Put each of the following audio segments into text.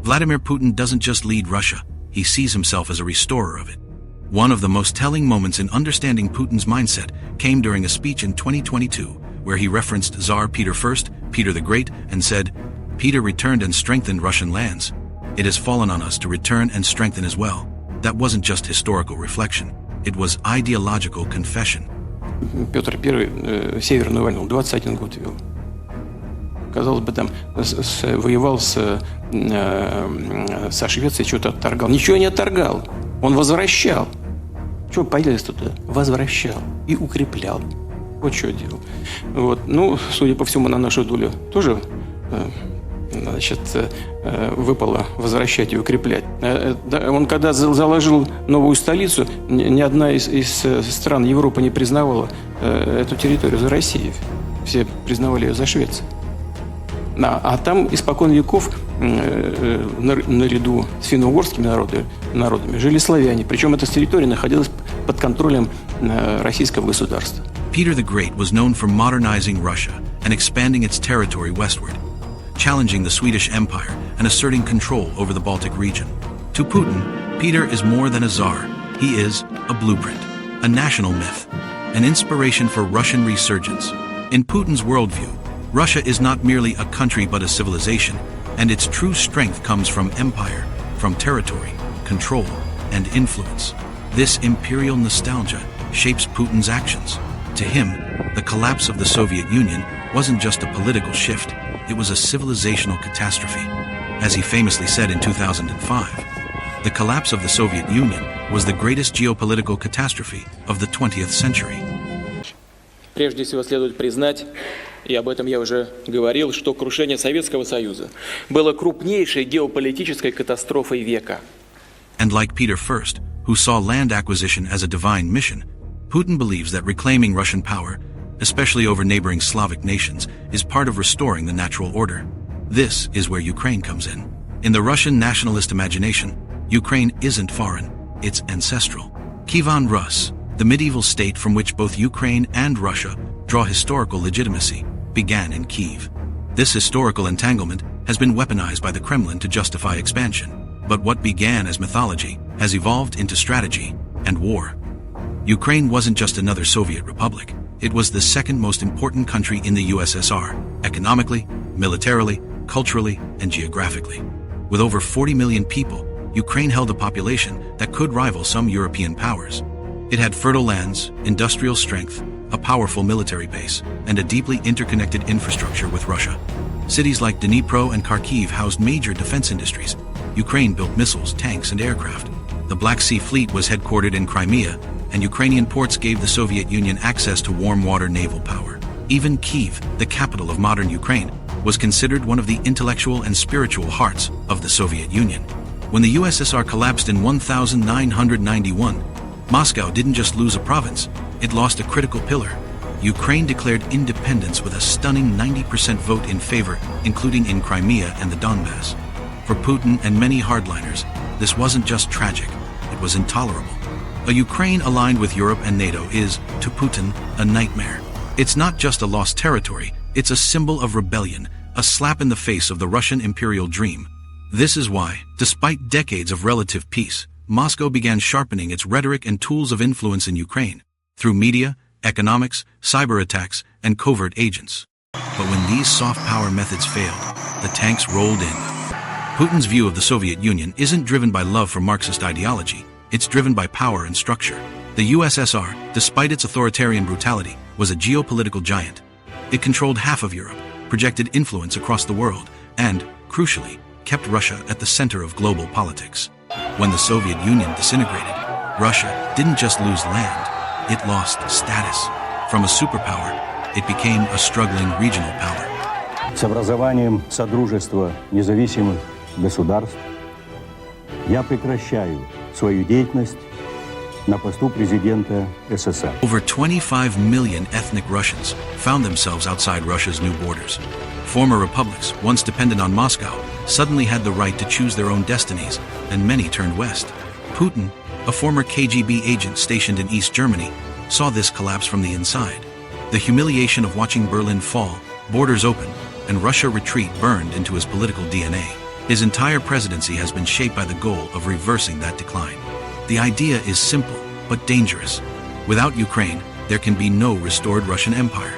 Vladimir Putin doesn't just lead Russia, he sees himself as a restorer of it. One of the most telling moments in understanding Putin's mindset came during a speech in 2022, where he referenced Tsar Peter I, Peter the Great, and said, "Peter returned and strengthened Russian lands. It has fallen on us to return and strengthen as well." That wasn't just historical reflection, it was ideological confession. Петр I Северную войну 21 год вел. Казалось бы, там воевал со Швецией, что-то отторгал. Ничего не отторгал. Он возвращал. Что появилось туда? Возвращал и укреплял. Вот что делал. Вот. Ну, судя по всему, на нашу долю тоже выпало возвращать и укреплять. Он когда заложил новую столицу, ни одна из стран Европы не признавала эту территорию за Россией. Все признавали ее за Швецию. А там испокон веков наряду с финно-угорскими народами жили славяне. Причем эта территория находилась под контролем российского государства. Peter the Great was known for modernizing Russia and expanding its territory westward, challenging the Swedish Empire and asserting control over the Baltic region. To Putin, Peter is more than a czar. He is a blueprint, a national myth, an inspiration for Russian resurgence. In Putin's worldview, Russia is not merely a country but a civilization, and its true strength comes from empire, from territory, control, and influence. This imperial nostalgia shapes Putin's actions. To him, the collapse of the Soviet Union wasn't just a political shift, it was a civilizational catastrophe. As he famously said in 2005, the collapse of the Soviet Union was the greatest geopolitical catastrophe of the 20th century. Прежде всего следует признать, и об этом я уже говорил, что крушение Советского Союза было крупнейшей геополитической катастрофой века. And like Peter I, who saw land acquisition as a divine mission, Putin believes that reclaiming Russian power, especially over neighboring Slavic nations, is part of restoring the natural order. This is where Ukraine comes in. In the Russian nationalist imagination, Ukraine isn't foreign, it's ancestral. Kievan Rus, the medieval state from which both Ukraine and Russia draw historical legitimacy, began in Kiev. This historical entanglement has been weaponized by the Kremlin to justify expansion. But what began as mythology has evolved into strategy and war. Ukraine wasn't just another Soviet republic. It was the second most important country in the USSR, economically, militarily, culturally, and geographically. With over 40 million people, Ukraine held a population that could rival some European powers. It had fertile lands, industrial strength, a powerful military base, and a deeply interconnected infrastructure with Russia. Cities like Dnipro and Kharkiv housed major defense industries. Ukraine built missiles, tanks, and aircraft. The Black Sea Fleet was headquartered in Crimea, and Ukrainian ports gave the Soviet Union access to warm water naval power. Even Kyiv, the capital of modern Ukraine, was considered one of the intellectual and spiritual hearts of the Soviet Union. When the USSR collapsed in 1991, Moscow didn't just lose a province, it lost a critical pillar. Ukraine declared independence with a stunning 90% vote in favor, including in Crimea and the Donbass. For Putin and many hardliners, this wasn't just tragic, it was intolerable. A Ukraine aligned with Europe and NATO is, to Putin, a nightmare. It's not just a lost territory, it's a symbol of rebellion, a slap in the face of the Russian imperial dream. This is why, despite decades of relative peace, Moscow began sharpening its rhetoric and tools of influence in Ukraine, through media, economics, cyber attacks, and covert agents. But when these soft power methods failed, the tanks rolled in. Putin's view of the Soviet Union isn't driven by love for Marxist ideology, it's driven by power and structure. The USSR, despite its authoritarian brutality, was a geopolitical giant. It controlled half of Europe, projected influence across the world, and, crucially, kept Russia at the center of global politics. When the Soviet Union disintegrated, Russia didn't just lose land, it lost status. From a superpower, it became a struggling regional power. С образованием Содружества независимых государств я прекращаю свою деятельность на посту президента СССР. Over 25 million ethnic Russians found themselves outside Russia's new borders. Former republics, once dependent on Moscow, suddenly had the right to choose their own destinies, and many turned west. Putin, a former KGB agent stationed in East Germany, saw this collapse from the inside. The humiliation of watching Berlin fall, borders open, and Russia retreat burned into his political DNA. His entire presidency has been shaped by the goal of reversing that decline. The idea is simple, but dangerous. Without Ukraine, there can be no restored Russian Empire.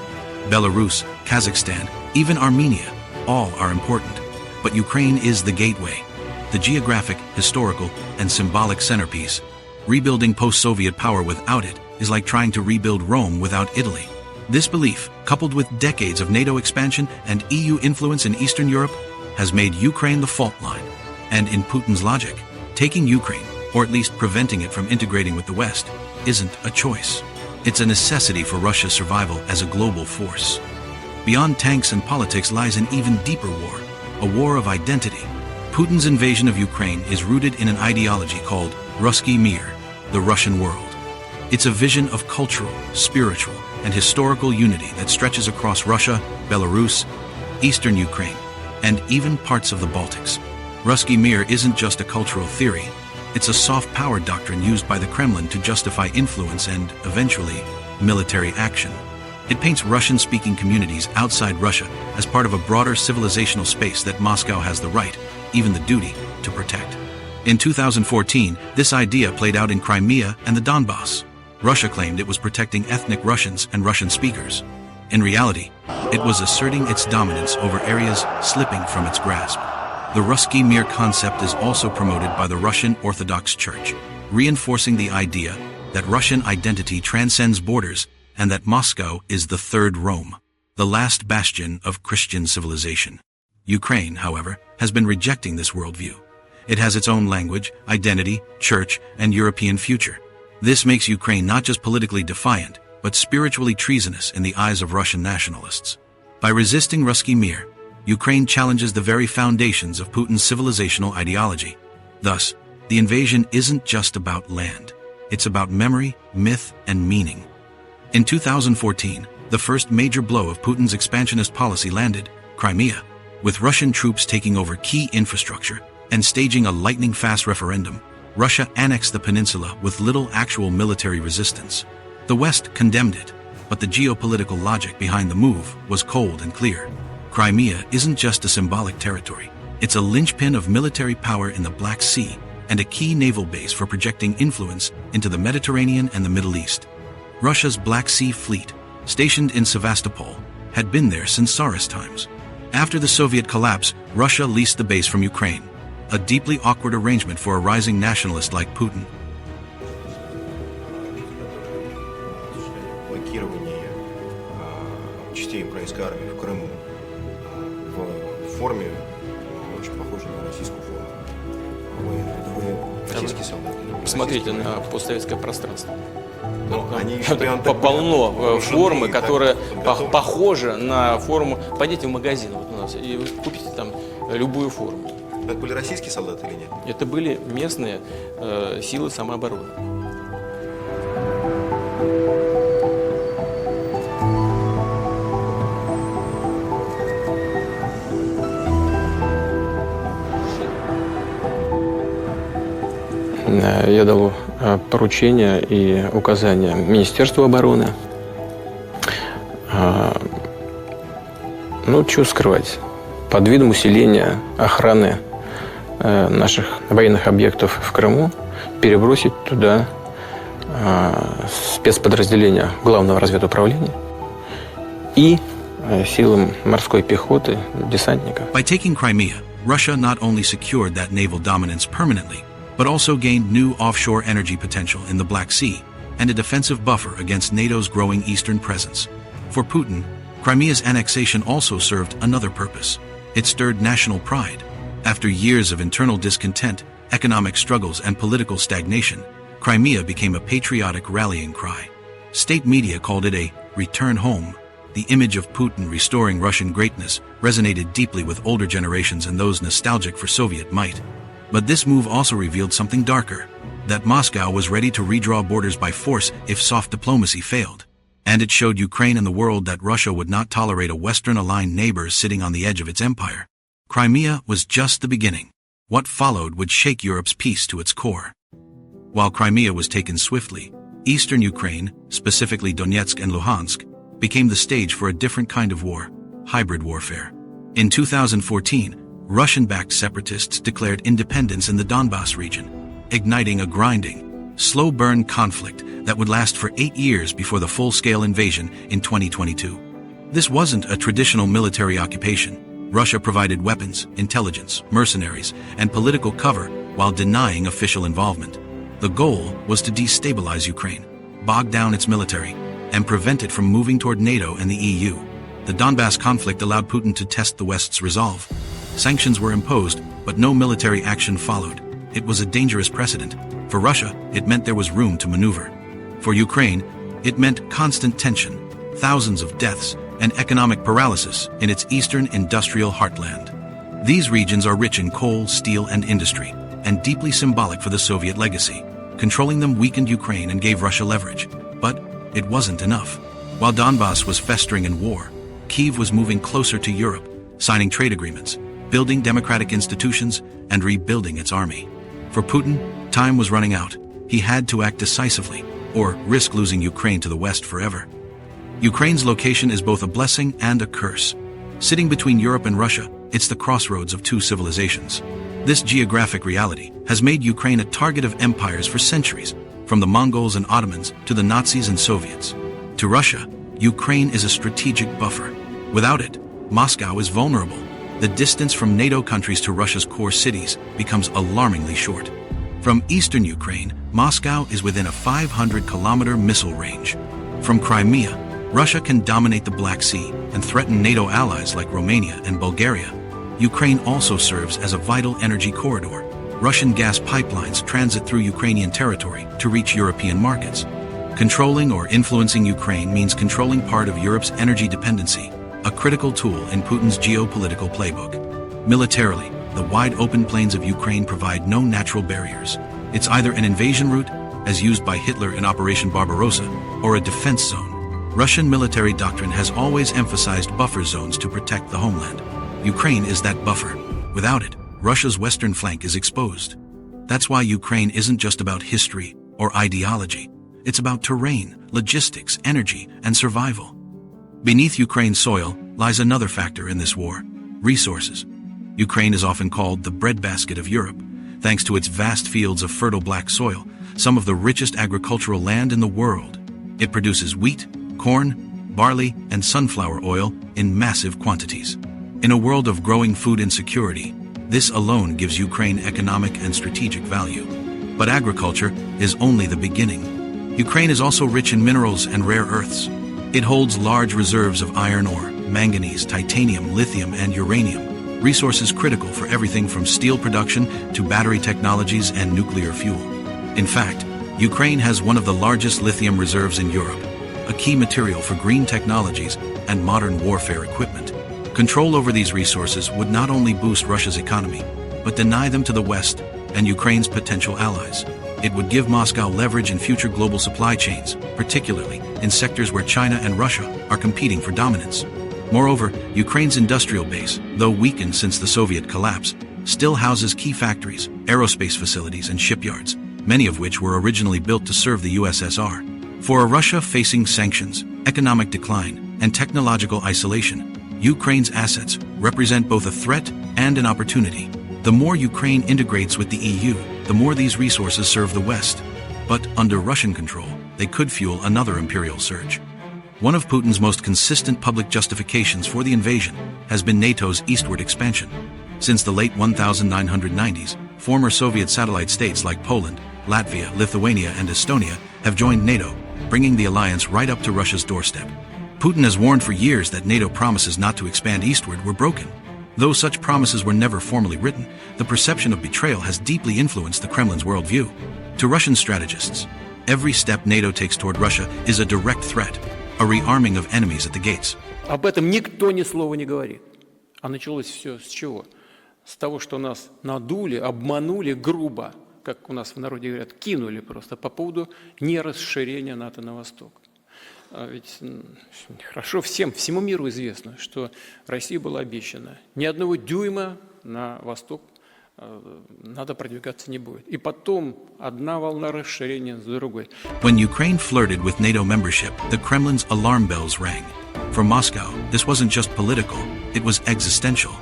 Belarus, Kazakhstan, even Armenia, all are important. But Ukraine is the gateway, the geographic, historical, and symbolic centerpiece. Rebuilding post-Soviet power without it is like trying to rebuild Rome without Italy. This belief, coupled with decades of NATO expansion and EU influence in Eastern Europe, has made Ukraine the fault line. And in Putin's logic, taking Ukraine, or at least preventing it from integrating with the West, isn't a choice. It's a necessity for Russia's survival as a global force. Beyond tanks and politics lies an even deeper war, a war of identity. Putin's invasion of Ukraine is rooted in an ideology called Ruski Mir, the Russian world. It's a vision of cultural, spiritual, and historical unity that stretches across Russia, Belarus, eastern Ukraine, and even parts of the Baltics. Ruski Mir isn't just a cultural theory, it's a soft power doctrine used by the Kremlin to justify influence and, eventually, military action. It paints Russian-speaking communities outside Russia as part of a broader civilizational space that Moscow has the right, even the duty, to protect. In 2014, this idea played out in Crimea and the Donbass. Russia claimed it was protecting ethnic Russians and Russian speakers. In reality, it was asserting its dominance over areas slipping from its grasp. The Ruski Mir concept is also promoted by the Russian Orthodox Church, reinforcing the idea that Russian identity transcends borders and that Moscow is the third Rome, the last bastion of Christian civilization. Ukraine, however, has been rejecting this worldview. It has its own language, identity, church, and European future. This makes Ukraine not just politically defiant, but spiritually treasonous in the eyes of Russian nationalists. By resisting Ruski Mir, Ukraine challenges the very foundations of Putin's civilizational ideology. Thus, the invasion isn't just about land. It's about memory, myth, and meaning. In 2014, the first major blow of Putin's expansionist policy landed, Crimea, with Russian troops taking over key infrastructure and staging a lightning-fast referendum. Russia annexed the peninsula with little actual military resistance. The West condemned it, but the geopolitical logic behind the move was cold and clear. Crimea isn't just a symbolic territory. It's a linchpin of military power in the Black Sea and a key naval base for projecting influence into the Mediterranean and the Middle East. Russia's Black Sea Fleet, stationed in Sevastopol, had been there since Tsarist times. After the Soviet collapse, Russia leased the base from Ukraine, a deeply awkward arrangement for a rising nationalist like Putin. Блокирование частей украинской армии в Крыму в форме очень похожей на российскую форму. Вы российский солдат? Посмотрите на постсоветское пространство. Они Полно формы, которая похожа на форму. Пойдите в магазин вот у нас и вы купите там любую форму. Это были российские солдаты или нет? Это были местные силы самообороны. Я дал поручения и указания Министерству обороны. Ну, что скрывать, под видом усиления охраны наших военных объектов в Крыму перебросить туда спецподразделения Главного разведуправления и силам морской пехоты, десантников. By taking Crimea, Russia not only secured that naval dominance permanently, but also gained new offshore energy potential in the Black Sea and a defensive buffer against NATO's growing eastern presence. For Putin, Crimea's annexation also served another purpose. It stirred national pride. After years of internal discontent, economic struggles, and political stagnation, Crimea became a patriotic rallying cry. State media called it a return home. The image of Putin restoring Russian greatness resonated deeply with older generations and those nostalgic for Soviet might. But this move also revealed something darker, that Moscow was ready to redraw borders by force if soft diplomacy failed. And it showed Ukraine and the world that Russia would not tolerate a Western-aligned neighbor sitting on the edge of its empire. Crimea was just the beginning. What followed would shake Europe's peace to its core. While Crimea was taken swiftly, eastern Ukraine, specifically Donetsk and Luhansk, became the stage for a different kind of war, hybrid warfare. In 2014, Russian-backed separatists declared independence in the Donbass region, igniting a grinding, slow-burn conflict that would last for 8 years before the full-scale invasion in 2022. This wasn't a traditional military occupation. Russia provided weapons, intelligence, mercenaries, and political cover while denying official involvement. The goal was to destabilize Ukraine, bog down its military, and prevent it from moving toward NATO and the EU. The Donbass conflict allowed Putin to test the West's resolve. Sanctions were imposed, but no military action followed. It was a dangerous precedent. For Russia, it meant there was room to maneuver. For Ukraine, it meant constant tension, thousands of deaths, and economic paralysis in its eastern industrial heartland. These regions are rich in coal, steel, and industry, and deeply symbolic for the Soviet legacy. Controlling them weakened Ukraine and gave Russia leverage. But it wasn't enough. While Donbass was festering in war, Kyiv was moving closer to Europe, signing trade agreements, building democratic institutions, and rebuilding its army. For Putin, time was running out. He had to act decisively, or risk losing Ukraine to the West forever. Ukraine's location is both a blessing and a curse. Sitting between Europe and Russia, it's the crossroads of two civilizations. This geographic reality has made Ukraine a target of empires for centuries, from the Mongols and Ottomans to the Nazis and Soviets. To Russia, Ukraine is a strategic buffer. Without it, Moscow is vulnerable. The distance from NATO countries to Russia's core cities becomes alarmingly short. From eastern Ukraine, Moscow is within a 500-kilometer missile range. From Crimea, Russia can dominate the Black Sea and threaten NATO allies like Romania and Bulgaria. Ukraine also serves as a vital energy corridor. Russian gas pipelines transit through Ukrainian territory to reach European markets. Controlling or influencing Ukraine means controlling part of Europe's energy dependency, a critical tool in Putin's geopolitical playbook. Militarily, the wide open plains of Ukraine provide no natural barriers. It's either an invasion route, as used by Hitler in Operation Barbarossa, or a defense zone. Russian military doctrine has always emphasized buffer zones to protect the homeland. Ukraine is that buffer. Without it, Russia's western flank is exposed. That's why Ukraine isn't just about history or ideology. It's about terrain, logistics, energy, and survival. Beneath Ukraine's soil lies another factor in this war: resources. Ukraine is often called the breadbasket of Europe, thanks to its vast fields of fertile black soil, some of the richest agricultural land in the world. It produces wheat, corn, barley, and sunflower oil in massive quantities. In a world of growing food insecurity, this alone gives Ukraine economic and strategic value. But agriculture is only the beginning. Ukraine is also rich in minerals and rare earths. It holds large reserves of iron ore, manganese, titanium, lithium, and uranium, resources critical for everything from steel production to battery technologies and nuclear fuel. In fact, Ukraine has one of the largest lithium reserves in Europe, a key material for green technologies and modern warfare equipment. Control over these resources would not only boost Russia's economy, but deny them to the West and Ukraine's potential allies. It would give Moscow leverage in future global supply chains, particularly in sectors where China and Russia are competing for dominance. Moreover, Ukraine's industrial base, though weakened since the Soviet collapse, still houses key factories, aerospace facilities, and shipyards, many of which were originally built to serve the USSR. For a Russia facing sanctions, economic decline, and technological isolation, Ukraine's assets represent both a threat and an opportunity. The more Ukraine integrates with the EU, the more these resources serve the West. But under Russian control, they could fuel another imperial surge. One of Putin's most consistent public justifications for the invasion has been NATO's eastward expansion. Since the late 1990s, former Soviet satellite states like Poland, Latvia, Lithuania, and Estonia have joined NATO, bringing the alliance right up to Russia's doorstep. Putin has warned for years that NATO promises not to expand eastward were broken. Though such promises were never formally written, the perception of betrayal has deeply influenced the Kremlin's worldview. To Russian strategists, every step NATO takes toward Russia is a direct threat, a rearming of enemies at the gates. Об этом никто ни слова не говорит. А началось все с чего? С того, что нас надули, обманули грубо, как у нас в народе говорят, кинули просто по поводу нерасширения НАТО на восток. Ведь хорошо всему миру известно, что России было обещано ни одного дюйма на восток НАТО продвигаться не будет. И потом одна волна расширения за другой. When Ukraine flirted with NATO membership, the Kremlin's alarm bells rang. For Moscow, this wasn't just political, it was existential.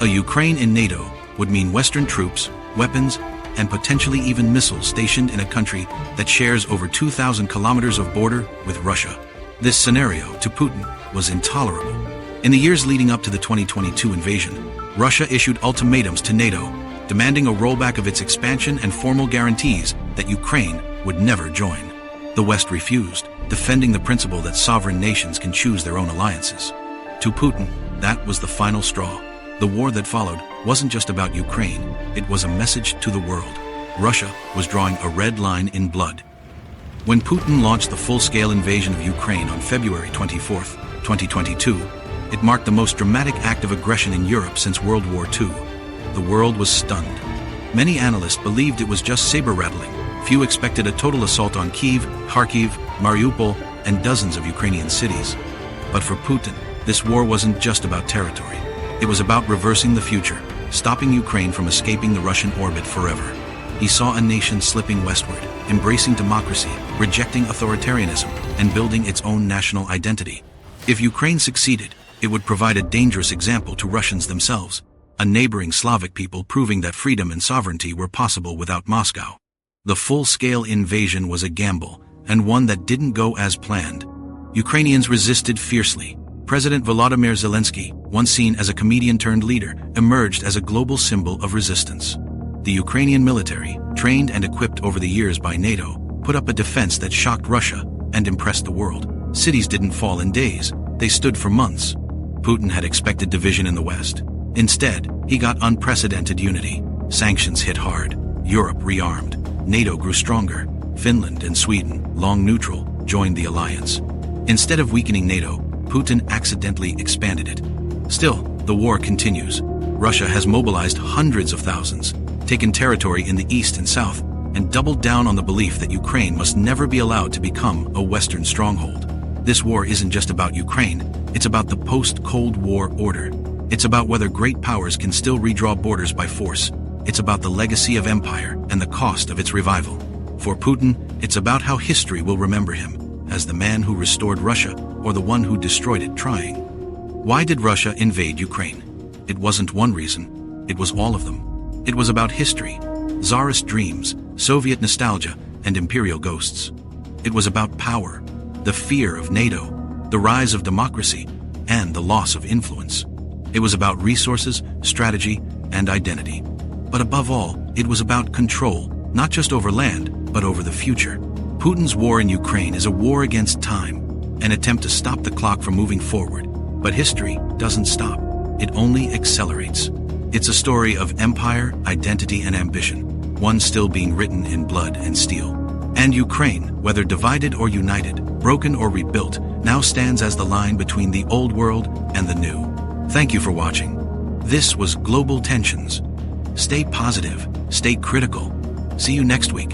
A Ukraine in NATO would mean Western troops, weapons, and potentially even missiles stationed in a country that shares over 2,000 kilometers of border with Russia. This scenario, to Putin, was intolerable. In the years leading up to the 2022 invasion, Russia issued ultimatums to NATO, demanding a rollback of its expansion and formal guarantees that Ukraine would never join. The West refused, defending the principle that sovereign nations can choose their own alliances. To Putin, that was the final straw. The war that followed wasn't just about Ukraine, it was a message to the world. Russia was drawing a red line in blood. When Putin launched the full-scale invasion of Ukraine on February 24, 2022, it marked the most dramatic act of aggression in Europe since World War II. The world was stunned. Many analysts believed it was just saber-rattling. Few expected a total assault on Kyiv, Kharkiv, Mariupol, and dozens of Ukrainian cities. But for Putin, this war wasn't just about territory. It was about reversing the future, stopping Ukraine from escaping the Russian orbit forever. He saw a nation slipping westward, embracing democracy, rejecting authoritarianism, and building its own national identity. If Ukraine succeeded, it would provide a dangerous example to Russians themselves, a neighboring Slavic people proving that freedom and sovereignty were possible without Moscow. The full-scale invasion was a gamble, and one that didn't go as planned. Ukrainians resisted fiercely. President Vladimir Zelensky, once seen as a comedian-turned-leader, emerged as a global symbol of resistance. The Ukrainian military, trained and equipped over the years by NATO, put up a defense that shocked Russia and impressed the world. Cities didn't fall in days, they stood for months. Putin had expected division in the West. Instead, he got unprecedented unity. Sanctions hit hard. Europe rearmed. NATO grew stronger. Finland and Sweden, long neutral, joined the alliance. Instead of weakening NATO, Putin accidentally expanded it. Still, the war continues. Russia has mobilized hundreds of thousands, taken territory in the east and south, and doubled down on the belief that Ukraine must never be allowed to become a Western stronghold. This war isn't just about Ukraine, it's about the post-Cold War order. It's about whether great powers can still redraw borders by force. It's about the legacy of empire and the cost of its revival. For Putin, it's about how history will remember him, as the man who restored Russia or the one who destroyed it trying. Why did Russia invade Ukraine? It wasn't one reason, it was all of them. It was about history, Tsarist dreams, Soviet nostalgia, and imperial ghosts. It was about power, the fear of NATO, the rise of democracy, and the loss of influence. It was about resources, strategy, and identity. But above all, it was about control, not just over land, but over the future. Putin's war in Ukraine is a war against time, an attempt to stop the clock from moving forward. But history doesn't stop. It only accelerates. It's a story of empire, identity, and ambition, one still being written in blood and steel. And Ukraine, whether divided or united, broken or rebuilt, now stands as the line between the old world and the new. Thank you for watching. This was Global Tensions. Stay positive, stay critical. See you next week.